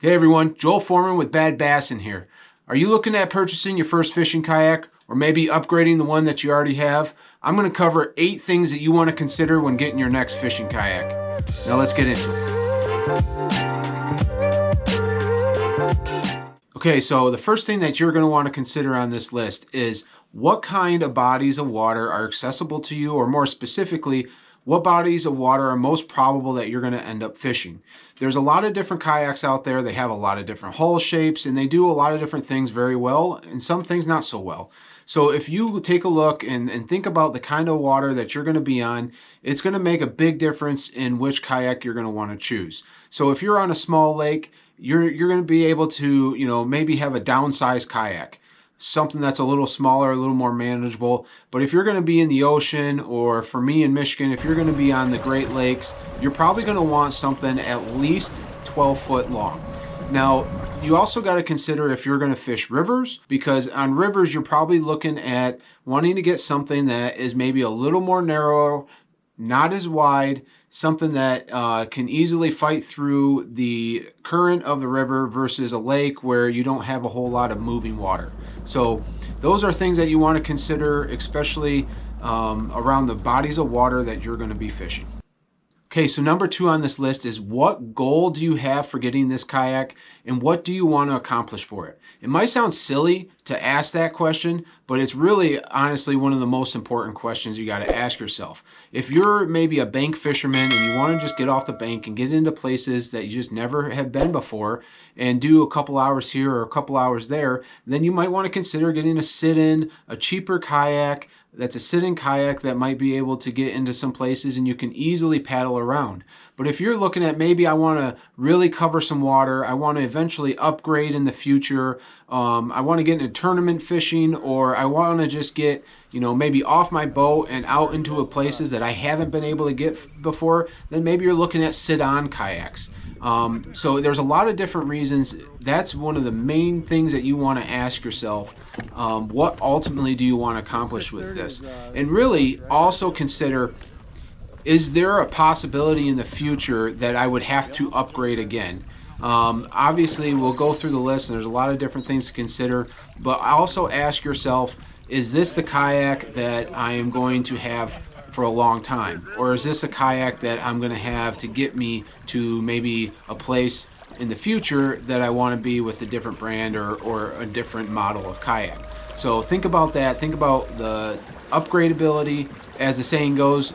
Hey everyone, Joel Foreman with Bad Bassin here. Are you looking at purchasing your first fishing kayak or maybe upgrading the one that you already have? I'm going to cover 8 things that you want to consider when getting your next fishing kayak. Now let's get into it. Okay, so the first thing that you're going to want to consider on this list is what kind of bodies of water are accessible to you, or more specifically, what bodies of water are most probable that you're going to end up fishing. There's a lot of different kayaks out there. They have a lot of different hull shapes and they do a lot of different things very well and some things not so well. So if you take a look and think about the kind of water that you're going to be on, it's going to make a big difference in which kayak you're going to want to choose. So if you're on a small lake, you're going to be able to, maybe have a downsized kayak, something that's a little smaller, a little more manageable. But if you're going to be in the ocean, or for me in Michigan, if you're going to be on the Great Lakes, you're probably going to want something at least 12 foot long. Now, you also got to consider if you're going to fish rivers, because on rivers, you're probably looking at wanting to get something that is maybe a little more narrow, not as wide, something that can easily fight through the current of the river versus a lake where you don't have a whole lot of moving water. So those are things that you want to consider, especially around the bodies of water that you're going to be fishing. Okay, so number 2 on this list is, what goal do you have for getting this kayak and what do you want to accomplish for it? It might sound silly to ask that question, but it's really honestly one of the most important questions you got to ask yourself. If you're maybe a bank fisherman and you want to just get off the bank and get into places that you just never have been before and do a couple hours here or a couple hours there, then you might want to consider getting a sit-in, a cheaper kayak that's a sit-in kayak that might be able to get into some places and you can easily paddle around. But if you're looking at, maybe I want to really cover some water, I want to eventually upgrade in the future, I want to get into tournament fishing, or I want to just get, maybe off my boat and out into places that I haven't been able to get before, then maybe you're looking at sit-on kayaks. So there's a lot of different reasons. That's one of the main things that you want to ask yourself. What ultimately do you want to accomplish with this? And really also consider, is there a possibility in the future that I would have to upgrade again? Obviously, we'll go through the list and there's a lot of different things to consider, but also ask yourself, is this the kayak that I am going to have for a long time? Or is this a kayak that I'm going to have to get me to maybe a place in the future that I want to be with a different brand or a different model of kayak? So think about that. Think about the upgradability. As the saying goes,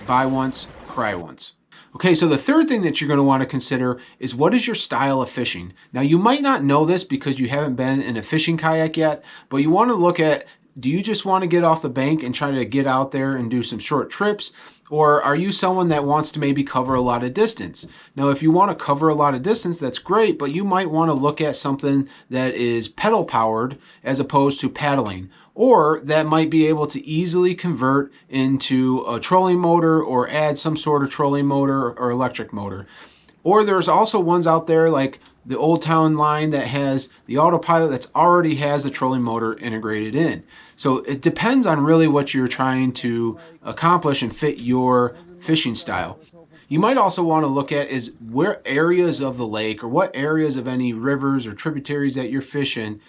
buy once, cry once. Okay, so the third thing that you're going to want to consider is, what is your style of fishing? Now, you might not know this because you haven't been in a fishing kayak yet, but you want to look at, do you just want to get off the bank and try to get out there and do some short trips? Or are you someone that wants to maybe cover a lot of distance? Now, if you want to cover a lot of distance, that's great, but you might want to look at something that is pedal powered as opposed to paddling, or that might be able to easily convert into a trolling motor or add some sort of trolling motor or electric motor. Or there's also ones out there like the Old Town line that has the autopilot that already has the trolling motor integrated in. So it depends on really what you're trying to accomplish and fit your fishing style. You might also want to look at is where areas of the lake or what areas of any rivers or tributaries that you're fishing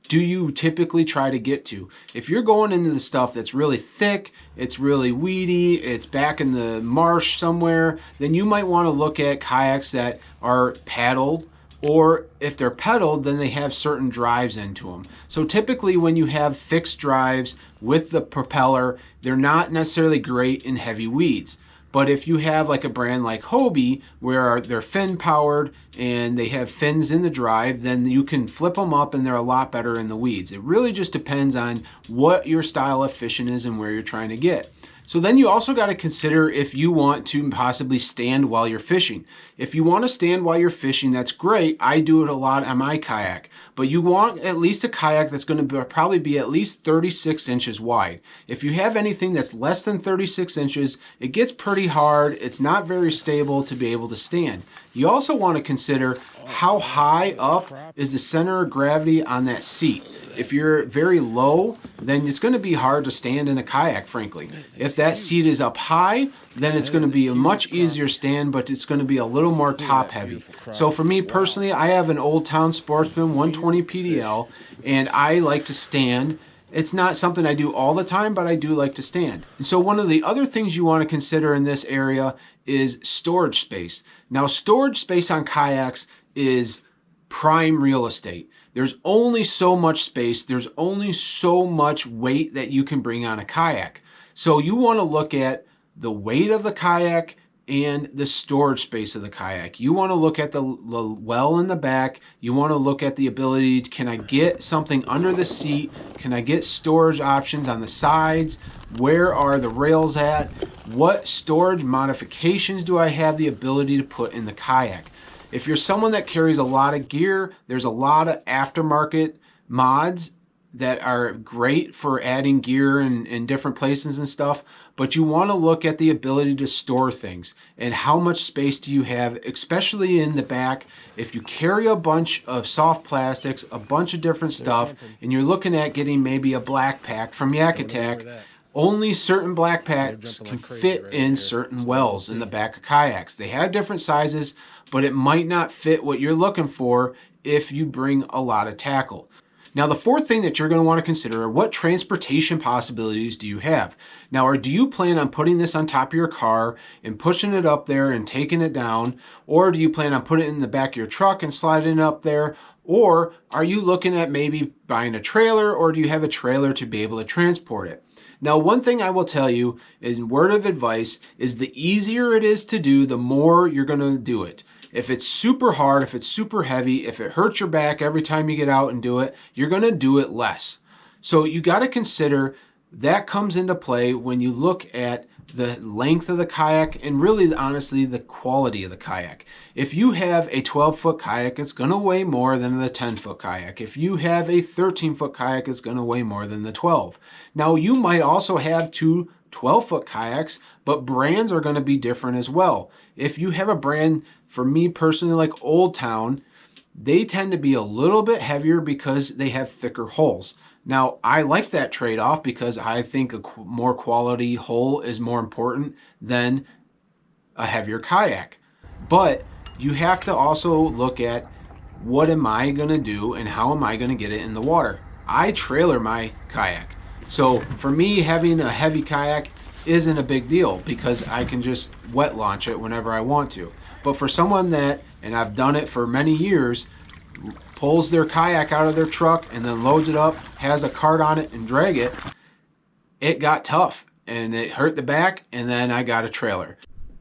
do you typically try to get to? If you're going into the stuff that's really thick, it's really weedy, it's back in the marsh somewhere, then you might want to look at kayaks that are paddled, or if they're pedaled, then they have certain drives into them. So typically when you have fixed drives with the propeller, they're not necessarily great in heavy weeds. But if you have like a brand like Hobie, where they're fin powered and they have fins in the drive, then you can flip them up and they're a lot better in the weeds. It really just depends on what your style of fishing is and where you're trying to get. So then you also got to consider if you want to possibly stand while you're fishing. If you want to stand while you're fishing, that's great. I do it a lot on my kayak. But you want at least a kayak that's going to probably be at least 36 inches wide. If you have anything that's less than 36 inches, it gets pretty hard. It's not very stable to be able to stand. You also want to consider how high up is the center of gravity on that seat. If you're very low, then it's going to be hard to stand in a kayak, frankly. If that seat is up high, then it's going to be a much easier stand, but it's going to be a little more top heavy. So for me personally, I have an Old Town Sportsman 120 PDL, and I like to stand. It's not something I do all the time, but I do like to stand. And so one of the other things you want to consider in this area is storage space. Now, storage space on kayaks is prime real estate. There's only so much space. There's only so much weight that you can bring on a kayak. So you want to look at the weight of the kayak and the storage space of the kayak. You want to look at the well in the back. You want to look at the ability, can I get something under the seat? Can I get storage options on the sides? Where are the rails at? What storage modifications do I have the ability to put in the kayak? If you're someone that carries a lot of gear, there's a lot of aftermarket mods that are great for adding gear in different places and stuff, but you want to look at the ability to store things and how much space do you have, especially in the back. If you carry a bunch of soft plastics, a bunch of different stuff, and you're looking at getting maybe a black pack from Yak Attack, only certain black packs can fit in certain wells in the back of kayaks. They have different sizes, but it might not fit what you're looking for if you bring a lot of tackle. Now, the fourth thing that you're going to want to consider are what transportation possibilities do you have? Now, or do you plan on putting this on top of your car and pushing it up there and taking it down? Or do you plan on putting it in the back of your truck and sliding it up there? Or are you looking at maybe buying a trailer, or do you have a trailer to be able to transport it? Now, one thing I will tell you is, word of advice, is the easier it is to do, the more you're going to do it. If it's super hard, if it's super heavy, if it hurts your back every time you get out and do it, you're going to do it less. So you got to consider that comes into play when you look at the length of the kayak and really, honestly, the quality of the kayak. If you have a 12-foot kayak, it's going to weigh more than the 10-foot kayak. If you have a 13-foot kayak, it's going to weigh more than the 12. Now, you might also have two 12-foot kayaks, but brands are going to be different as well. If you have a brand, for me personally, like Old Town, they tend to be a little bit heavier because they have thicker hulls. Now, I like that trade-off because I think a more quality hull is more important than a heavier kayak. But you have to also look at, what am I going to do and how am I going to get it in the water? I trailer my kayak. So for me, having a heavy kayak isn't a big deal because I can just wet launch it whenever I want to. But for someone that, and I've done it for many years, pulls their kayak out of their truck and then loads it up, has a cart on it and drag it, it got tough and it hurt the back, and then I got a trailer.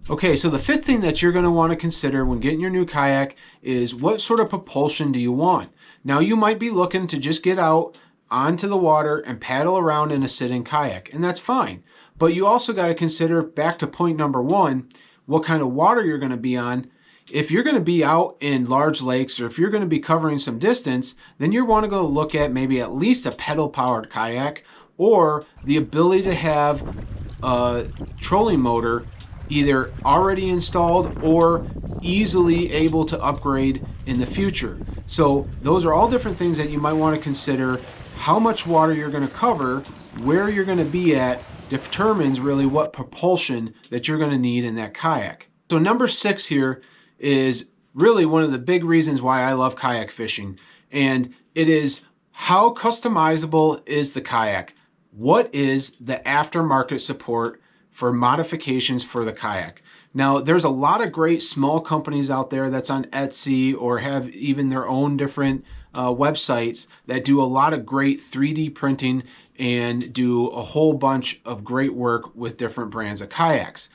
Okay, so the fifth thing that you're going to want to consider when getting your new kayak is, what sort of propulsion do you want? Now, you might be looking to just get out onto the water and paddle around in a sitting kayak, and that's fine. But you also got to consider, back to point number one, what kind of water you're going to be on. If you're going to be out in large lakes, or if you're going to be covering some distance, then you want to go look at maybe at least a pedal-powered kayak, or the ability to have a trolling motor either already installed or easily able to upgrade in the future. So those are all different things that you might want to consider. How much water you're going to cover, where you're going to be at, determines really what propulsion that you're going to need in that kayak. So number 6 here is really one of the big reasons why I love kayak fishing, and it is, how customizable is the kayak? What is the aftermarket support for modifications for the kayak? Now, there's a lot of great small companies out there that's on Etsy or have even their own different websites that do a lot of great 3D printing and do a whole bunch of great work with different brands of kayaks.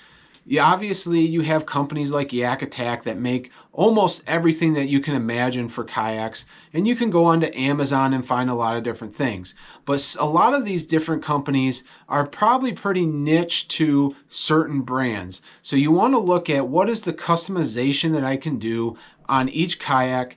Obviously, you have companies like Yak Attack that make almost everything that you can imagine for kayaks, and you can go onto Amazon and find a lot of different things. But a lot of these different companies are probably pretty niche to certain brands. So you want to look at, what is the customization that I can do on each kayak.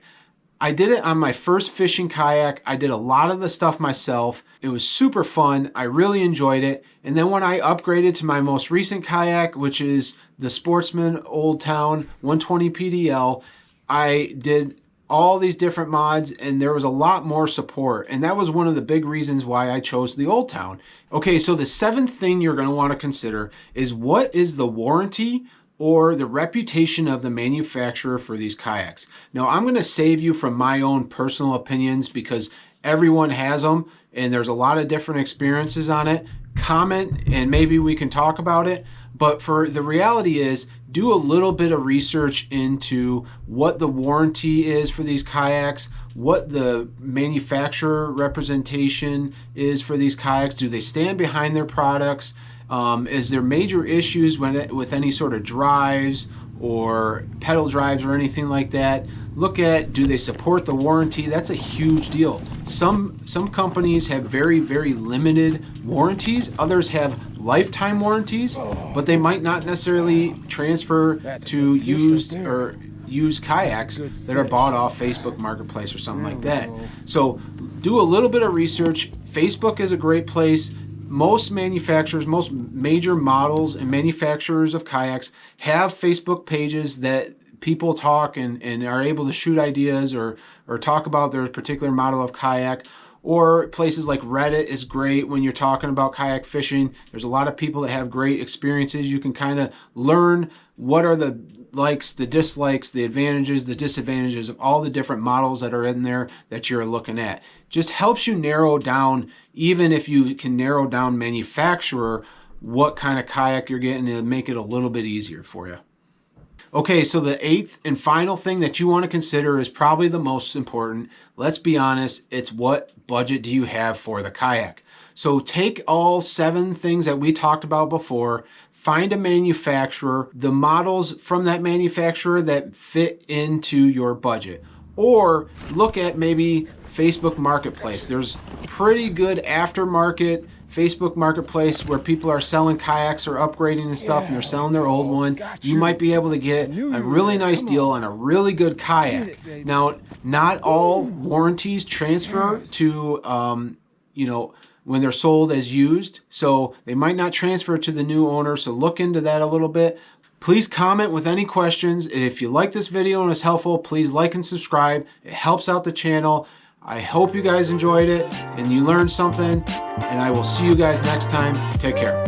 I did it on my first fishing kayak. I did a lot of the stuff myself. It was super fun. I really enjoyed it. And then when I upgraded to my most recent kayak, which is the Sportsman Old Town 120 PDL, I did all these different mods, and there was a lot more support. And that was one of the big reasons why I chose the Old Town. Okay, so the seventh thing you're going to want to consider is what is the warranty or the reputation of the manufacturer for these kayaks. Now, I'm going to save you from my own personal opinions because everyone has them and there's a lot of different experiences on it. Comment and maybe we can talk about it. But for the reality is, do a little bit of research into what the warranty is for these kayaks, what the manufacturer representation is for these kayaks. Do they stand behind their products? Is there major issues with any sort of drives or pedal drives or anything like that? Look at, do they support the warranty? That's a huge deal. Some companies have very, very limited warranties. Others have lifetime warranties, but they might not necessarily transfer to used kayaks that are bought off Facebook Marketplace or something like that. So do a little bit of research. Facebook is a great place. Most manufacturers, most major models and manufacturers of kayaks have Facebook pages that people talk and are able to shoot ideas or talk about their particular model of kayak. Or places like Reddit is great when you're talking about kayak fishing. There's a lot of people that have great experiences. You can kind of learn what are the likes, the dislikes, the advantages, the disadvantages of all the different models that are in there that you're looking at. Just helps you narrow down, even if you can narrow down manufacturer, what kind of kayak you're getting, to make it a little bit easier for you. Okay, so the eighth and final thing that you want to consider is probably the most important. Let's be honest, it's what budget do you have for the kayak? So take all 7 things that we talked about before, find a manufacturer, the models from that manufacturer that fit into your budget. Or look at maybe Facebook Marketplace. There's pretty good aftermarket Facebook Marketplace where people are selling kayaks or upgrading and stuff, and they're selling their old one. You might be able to get a really nice deal on a really good kayak. Now, not all warranties transfer to, when they're sold as used, so they might not transfer to the new owner, so look into that a little bit. Please comment with any questions. If you like this video and it's helpful, please like and subscribe. It helps out the channel. I hope you guys enjoyed it and you learned something, and I will see you guys next time. Take care.